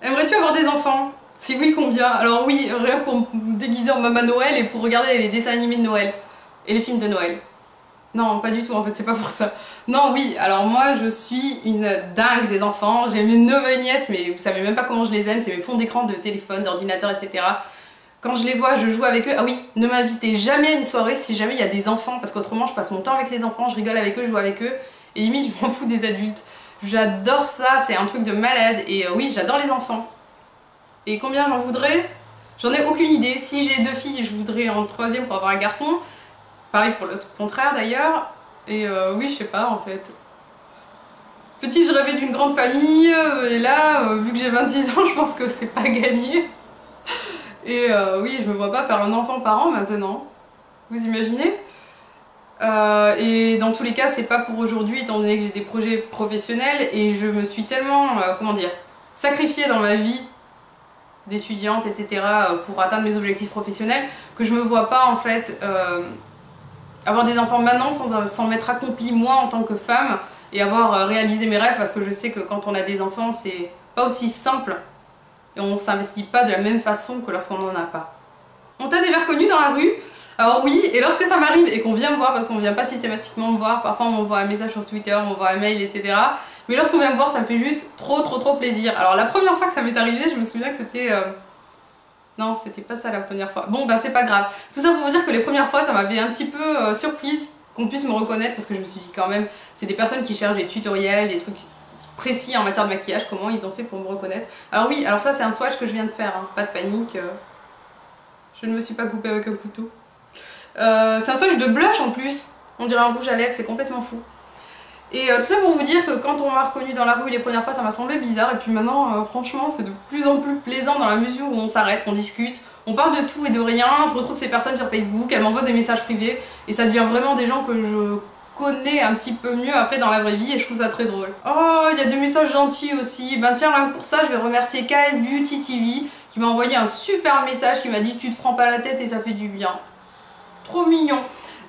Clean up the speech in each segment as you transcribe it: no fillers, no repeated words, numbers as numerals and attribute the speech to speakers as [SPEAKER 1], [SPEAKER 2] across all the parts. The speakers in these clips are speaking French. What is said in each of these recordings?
[SPEAKER 1] Aimerais-tu avoir des enfants? Si oui, combien? Alors oui, rien pour me déguiser en Maman Noël et pour regarder les dessins animés de Noël. Et les films de Noël. Non, pas du tout en fait, c'est pas pour ça. Non, oui, alors moi je suis une dingue des enfants. J'ai mes neveux et nièces, mais vous savez même pas comment je les aime. C'est mes fonds d'écran de téléphone, d'ordinateur, etc. Quand je les vois, je joue avec eux. Ah oui, ne m'invitez jamais à une soirée si jamais il y a des enfants, parce qu'autrement je passe mon temps avec les enfants, je rigole avec eux, je joue avec eux. Et limite, je m'en fous des adultes. J'adore ça, c'est un truc de malade. Et oui, j'adore les enfants. Et combien j'en voudrais? J'en ai aucune idée. Si j'ai 2 filles, je voudrais en 3e pour avoir un garçon. Pareil pour le contraire d'ailleurs. Et oui, je sais pas en fait. Petite, je rêvais d'une grande famille. Et là, vu que j'ai 26 ans, je pense que c'est pas gagné. Et oui, je me vois pas faire un enfant par an maintenant. Vous imaginez? Et dans tous les cas, c'est pas pour aujourd'hui, étant donné que j'ai des projets professionnels. Et je me suis tellement, comment dire, sacrifiée dans ma vie d'étudiante, etc. pour atteindre mes objectifs professionnels, que je me vois pas en fait avoir des enfants maintenant sans m'être accomplie moi en tant que femme et avoir réalisé mes rêves, parce que je sais que quand on a des enfants c'est pas aussi simple et on s'investit pas de la même façon que lorsqu'on n'en a pas. On t'a déjà reconnu dans la rue? Alors oui, et lorsque ça m'arrive et qu'on vient me voir, parce qu'on vient pas systématiquement me voir, parfois on m'envoie un message sur Twitter, on m'envoie un mail, etc. Mais lorsqu'on vient me voir, ça me fait juste trop plaisir. Alors la première fois que ça m'est arrivé, je me souviens que c'était... Non, c'était pas ça la première fois. Bon, bah c'est pas grave. Tout ça pour vous dire que les premières fois, ça m'avait un petit peu surprise qu'on puisse me reconnaître, parce que je me suis dit quand même, c'est des personnes qui cherchent des tutoriels, des trucs précis en matière de maquillage, comment ils ont fait pour me reconnaître. Alors oui, alors ça c'est un swatch que je viens de faire, hein. Pas de panique. Je ne me suis pas coupée avec un couteau. C'est un swatch de blush en plus. On dirait un rouge à lèvres, c'est complètement fou. Et tout ça pour vous dire que quand on m'a reconnu dans la rue les premières fois, ça m'a semblé bizarre. Et puis maintenant, franchement, c'est de plus en plus plaisant dans la mesure où on s'arrête, on discute, on parle de tout et de rien. Je retrouve ces personnes sur Facebook, elles m'envoient des messages privés. Et ça devient vraiment des gens que je connais un petit peu mieux après dans la vraie vie. Et je trouve ça très drôle. Oh, il y a des messages gentils aussi. Ben tiens, rien que pour ça, je vais remercier KS Beauty TV qui m'a envoyé un super message qui m'a dit « Tu te prends pas la tête et ça fait du bien ». Trop mignon.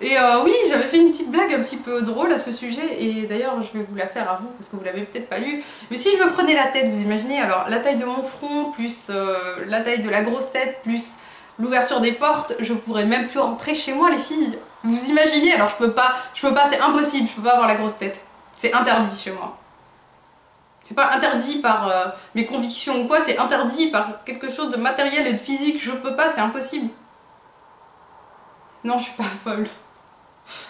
[SPEAKER 1] Et oui, j'avais fait une petite blague un petit peu drôle à ce sujet, et d'ailleurs je vais vous la faire à vous parce que vous l'avez peut-être pas lu. Mais si je me prenais la tête, vous imaginez, alors la taille de mon front, plus la taille de la grosse tête, plus l'ouverture des portes, je pourrais même plus rentrer chez moi les filles. Vous imaginez? Alors je peux pas, c'est impossible, je peux pas avoir la grosse tête. C'est interdit chez moi. C'est pas interdit par mes convictions ou quoi, c'est interdit par quelque chose de matériel et de physique, je peux pas, c'est impossible. Non, je suis pas folle.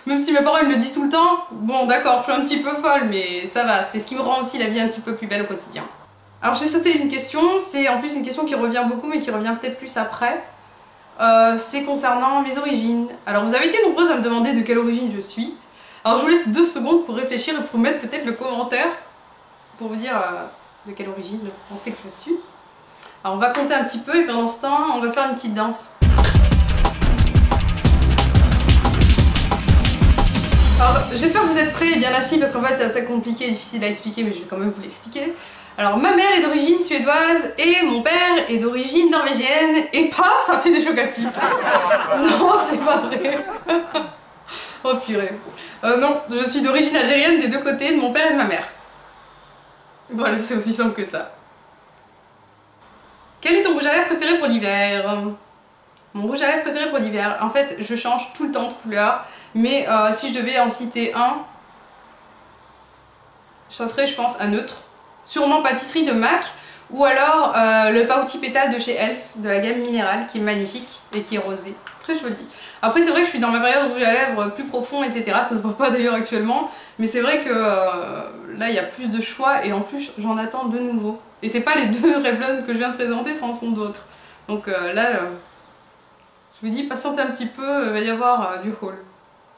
[SPEAKER 1] Même si mes parents me le disent tout le temps, bon d'accord, je suis un petit peu folle, mais ça va, c'est ce qui me rend aussi la vie un petit peu plus belle au quotidien. Alors j'ai sauté une question, c'est en plus une question qui revient beaucoup, mais qui revient peut-être plus après. C'est concernant mes origines. Alors vous avez été nombreuses à me demander de quelle origine je suis. Alors je vous laisse 2 secondes pour réfléchir et pour mettre peut-être le commentaire, pour vous dire de quelle origine vous pensez que je suis. Alors on va compter un petit peu, et pendant ce temps, on va se faire une petite danse. Alors j'espère que vous êtes prêts et bien assis, parce qu'en fait c'est assez compliqué et difficile à expliquer, mais je vais quand même vous l'expliquer. Alors ma mère est d'origine suédoise et mon père est d'origine norvégienne, et paf, ça fait des chocs à pic. Non, c'est pas vrai. Oh purée. Non, je suis d'origine algérienne des 2 côtés, de mon père et de ma mère. Voilà, c'est aussi simple que ça. Quel est ton rouge à lèvres préféré pour l'hiver? Mon rouge à lèvres préféré pour l'hiver, en fait je change tout le temps de couleur, mais si je devais en citer un, ça serait je pense un neutre, sûrement pâtisserie de MAC, ou alors le Pouty Pétale de chez Elf, de la gamme minérale, qui est magnifique et qui est rosé, très joli. Après c'est vrai que je suis dans ma période rouge à lèvres plus profond, etc, ça se voit pas d'ailleurs actuellement, mais c'est vrai que là il y a plus de choix et en plus j'en attends de nouveaux. Et c'est pas les 2 Revlon que je viens de présenter, c'en sont d'autres. Donc là... je vous dis, patientez un petit peu, il va y avoir du haul.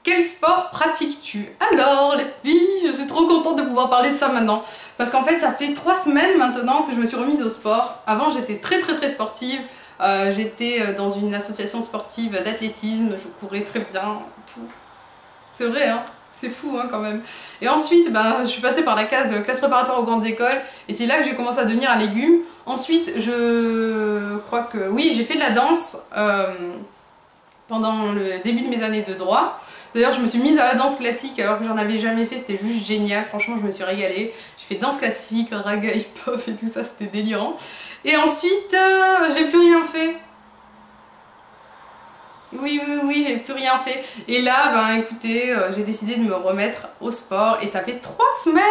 [SPEAKER 1] Quel sport pratiques-tu? Alors, les filles, je suis trop contente de pouvoir parler de ça maintenant. Parce qu'en fait, ça fait 3 semaines maintenant que je me suis remise au sport. Avant, j'étais très sportive. J'étais dans une association sportive d'athlétisme, je courais très bien, tout. C'est vrai, hein? C'est fou hein, quand même. Et ensuite, ben, je suis passée par la case classe préparatoire aux grandes écoles, et c'est là que j'ai commencé à devenir un légume. Ensuite, je crois que oui, j'ai fait de la danse pendant le début de mes années de droit. D'ailleurs je me suis mise à la danse classique alors que j'en avais jamais fait, c'était juste génial, franchement je me suis régalée. J'ai fait danse classique, raga hip-hop et tout ça, c'était délirant. Et ensuite j'ai plus rien fait. Oui, j'ai plus rien fait. Et là, ben écoutez, j'ai décidé de me remettre au sport et ça fait 3 semaines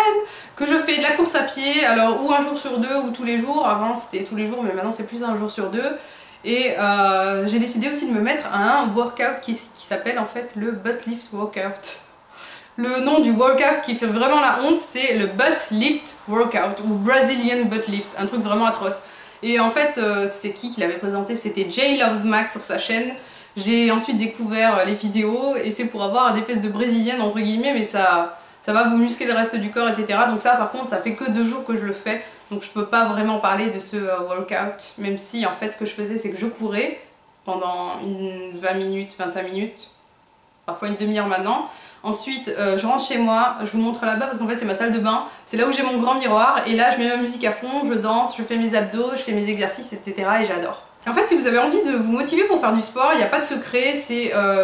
[SPEAKER 1] que je fais de la course à pied, alors ou un jour sur deux ou tous les jours. Avant c'était tous les jours mais maintenant c'est plus un jour sur deux. Et j'ai décidé aussi de me mettre à un workout qui s'appelle en fait le butt lift workout. Le nom du workout qui fait vraiment la honte, c'est le butt lift workout ou Brazilian butt lift, un truc vraiment atroce. Et en fait, c'est qui l'avait présenté? C'était Jay Loves Mac sur sa chaîne. J'ai ensuite découvert les vidéos et c'est pour avoir des fesses de brésilienne entre guillemets, mais ça va vous muscler le reste du corps, etc. Donc ça par contre ça fait que 2 jours que je le fais, donc je peux pas vraiment parler de ce workout, même si en fait ce que je faisais c'est que je courais pendant 20 minutes, 25 minutes, parfois une demi-heure maintenant. Ensuite je rentre chez moi, je vous montre là-bas parce qu'en fait c'est ma salle de bain, c'est là où j'ai mon grand miroir et là je mets ma musique à fond, je danse, je fais mes abdos, je fais mes exercices, etc. et j'adore. En fait, si vous avez envie de vous motiver pour faire du sport, il n'y a pas de secret,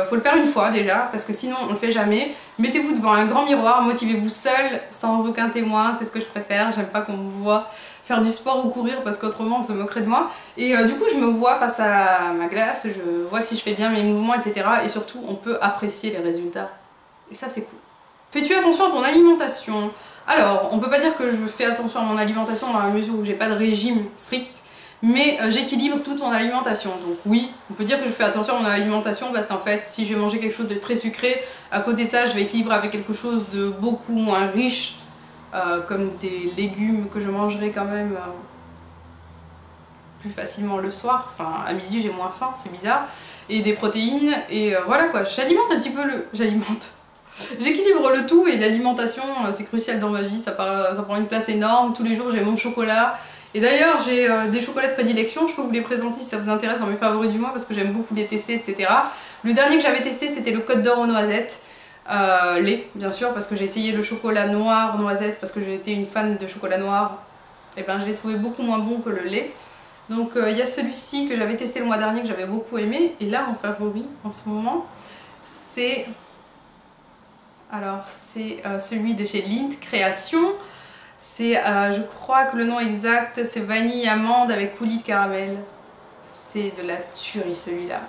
[SPEAKER 1] faut le faire une fois déjà, parce que sinon on ne le fait jamais. Mettez-vous devant un grand miroir, motivez-vous seul, sans aucun témoin, c'est ce que je préfère. J'aime pas qu'on me voit faire du sport ou courir parce qu'autrement on se moquerait de moi. Et du coup, je me vois face à ma glace, je vois si je fais bien mes mouvements, etc. Et surtout, on peut apprécier les résultats. Et ça, c'est cool. Fais-tu attention à ton alimentation? Alors, on peut pas dire que je fais attention à mon alimentation dans la mesure où j'ai pas de régime strict. Mais j'équilibre toute mon alimentation, donc oui, on peut dire que je fais attention à mon alimentation parce qu'en fait si je vais manger quelque chose de très sucré, à côté de ça je vais équilibrer avec quelque chose de beaucoup moins riche, comme des légumes que je mangerai quand même plus facilement le soir, enfin à midi j'ai moins faim, c'est bizarre, et des protéines, et voilà quoi, j'alimente un petit peu j'équilibre le tout et l'alimentation c'est crucial dans ma vie, ça prend une place énorme, tous les jours j'ai mon chocolat. Et d'ailleurs j'ai des chocolats de prédilection, je peux vous les présenter si ça vous intéresse dans mes favoris du mois parce que j'aime beaucoup les tester, etc. Le dernier que j'avais testé c'était le Côte d'Or aux noisettes, lait bien sûr parce que j'ai essayé le chocolat noir noisette parce que j'ai été une fan de chocolat noir, et ben je l'ai trouvé beaucoup moins bon que le lait. Donc il y a celui-ci que j'avais testé le mois dernier que j'avais beaucoup aimé, et là mon favori en ce moment c'est... Alors c'est celui de chez Lindt Création. C'est, je crois que le nom exact, c'est vanille amande avec coulis de caramel. C'est de la tuerie celui-là.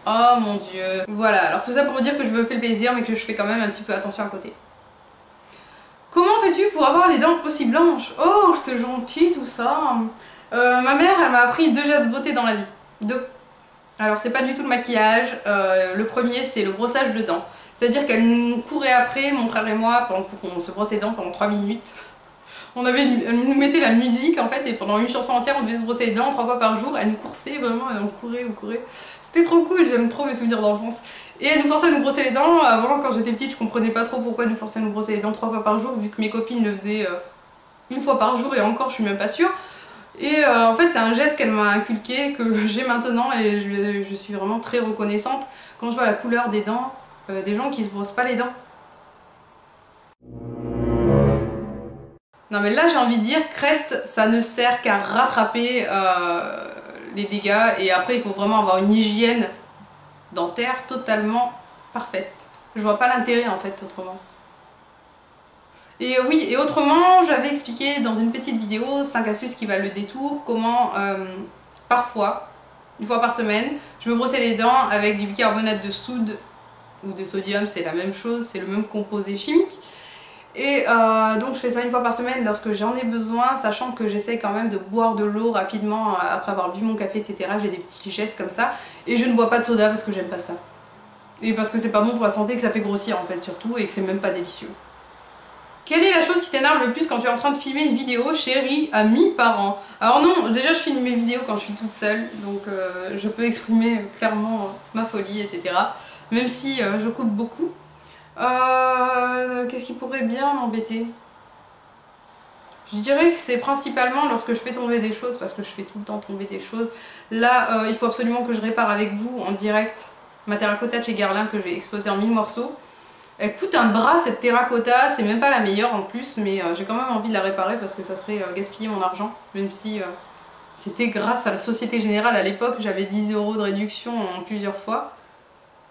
[SPEAKER 1] Oh mon dieu. Voilà, alors tout ça pour vous dire que je me fais le plaisir mais que je fais quand même un petit peu attention à côté. Comment fais-tu pour avoir les dents aussi blanches? Oh, c'est gentil tout ça. Ma mère, elle m'a appris 2 gestes beauté dans la vie. 2. Alors c'est pas du tout le maquillage. Le premier c'est le brossage de dents. C'est-à-dire qu'elle nous courait après, mon frère et moi, pour qu'on se brosse les dents pendant 3 minutes. Elle nous mettait la musique en fait et pendant une chanson entière on devait se brosser les dents 3 fois par jour. Elle nous coursait vraiment et on courait. C'était trop cool, j'aime trop mes souvenirs d'enfance. Et elle nous forçait à nous brosser les dents. Avant quand j'étais petite je comprenais pas trop pourquoi elle nous forçait à nous brosser les dents 3 fois par jour vu que mes copines le faisaient 1 fois par jour et encore je suis même pas sûre. Et en fait c'est un geste qu'elle m'a inculqué que j'ai maintenant et je suis vraiment très reconnaissante quand je vois la couleur des dents des gens qui se brossent pas les dents. Non mais là j'ai envie de dire, Crest ça ne sert qu'à rattraper les dégâts et après il faut vraiment avoir une hygiène dentaire totalement parfaite. Je vois pas l'intérêt en fait autrement. Et oui, et autrement j'avais expliqué dans une petite vidéo 5 astuces qui valent le détour, comment parfois, 1 fois par semaine, je me brossais les dents avec du bicarbonate de soude ou de sodium, c'est la même chose, c'est le même composé chimique. Et donc je fais ça 1 fois par semaine lorsque j'en ai besoin, sachant que j'essaye quand même de boire de l'eau rapidement après avoir bu mon café, etc. J'ai des petits gestes comme ça. Et je ne bois pas de soda parce que j'aime pas ça. Et parce que c'est pas bon pour la santé, que ça fait grossir en fait surtout, et que c'est même pas délicieux. Quelle est la chose qui t'énerve le plus quand tu es en train de filmer une vidéo, chérie, amis, parents? Alors non, déjà je filme mes vidéos quand je suis toute seule, donc je peux exprimer clairement ma folie, etc. Même si je coupe beaucoup. Qu'est-ce qui pourrait bien m'embêter? Je dirais que c'est principalement lorsque je fais tomber des choses, parce que je fais tout le temps tomber des choses. Là, il faut absolument que je répare avec vous en direct ma terracotta de chez Guerlain que j'ai exposée en 1000 morceaux. Elle coûte un bras cette terracotta, c'est même pas la meilleure en plus, mais j'ai quand même envie de la réparer parce que ça serait gaspiller mon argent, même si c'était grâce à la Société Générale à l'époque, j'avais 10 € de réduction en plusieurs fois.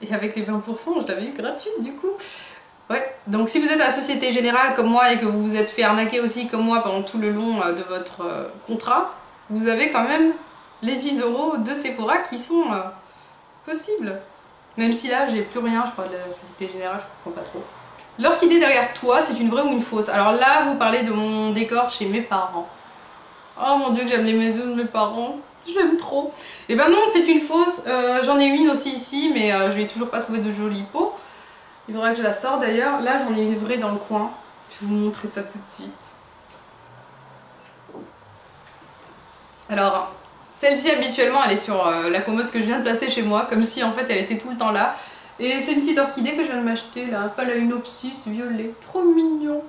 [SPEAKER 1] Et avec les 20%, je l'avais eu gratuite du coup. Ouais, donc si vous êtes à la Société Générale comme moi et que vous vous êtes fait arnaquer aussi comme moi pendant tout le long de votre contrat, vous avez quand même les 10 € de Sephora qui sont possibles. Même si là, j'ai plus rien, je crois, de la Société Générale, je comprends pas trop. L'orchidée derrière toi, c'est une vraie ou une fausse? Alors là, vous parlez de mon décor chez mes parents. Oh mon dieu, que j'aime les maisons de mes parents. Je l'aime trop. Et ben non, c'est une fausse. J'en ai une aussi ici, mais je vais toujours pas trouver de jolie peau. Il faudra que je la sorte d'ailleurs. Là, j'en ai une vraie dans le coin. Je vais vous montrer ça tout de suite. Alors, celle-ci, habituellement, elle est sur la commode que je viens de placer chez moi, comme si en fait elle était tout le temps là. Et c'est une petite orchidée que je viens de m'acheter là, Phalaenopsis violet. Trop mignon.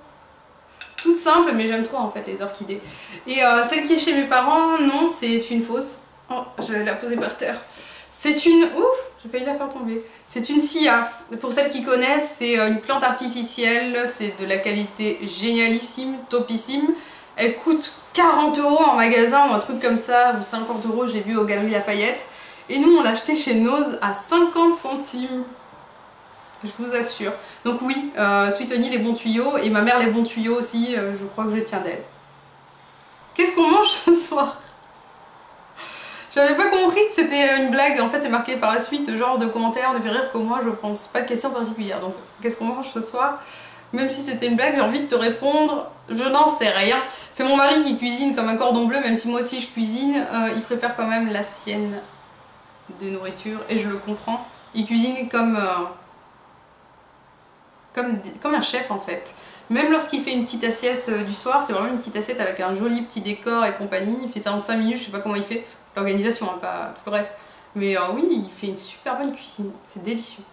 [SPEAKER 1] Toute simple, mais j'aime trop en fait les orchidées. Et celle qui est chez mes parents, non, c'est une fausse. Oh, j'allais la poser par terre. C'est une... Ouf, j'ai failli la faire tomber. C'est une Sia. Pour celles qui connaissent, c'est une plante artificielle. C'est de la qualité génialissime, topissime. Elle coûte 40 € en magasin ou un truc comme ça, ou 50 €, je l'ai vu aux Galeries Lafayette. Et nous, on l'a acheté chez Nose à 50 centimes. Je vous assure. Donc oui, Sweetoni les bons tuyaux, et ma mère les bons tuyaux aussi, je crois que je tiens d'elle. Qu'est-ce qu'on mange ce soir? J'avais pas compris que c'était une blague, en fait c'est marqué par la suite, genre de commentaires, ne fait rire que moi, je pense. Pas de question particulière, donc qu'est-ce qu'on mange ce soir? Même si c'était une blague, j'ai envie de te répondre, je n'en sais rien. C'est mon mari qui cuisine comme un cordon bleu, même si moi aussi je cuisine, il préfère quand même la sienne de nourriture, et je le comprends. Il cuisine comme un chef en fait. Même lorsqu'il fait une petite assiette du soir, c'est vraiment une petite assiette avec un joli petit décor et compagnie. Il fait ça en 5 minutes, je sais pas comment il fait. L'organisation, hein, pas tout le reste. Mais oui, il fait une super bonne cuisine, c'est délicieux.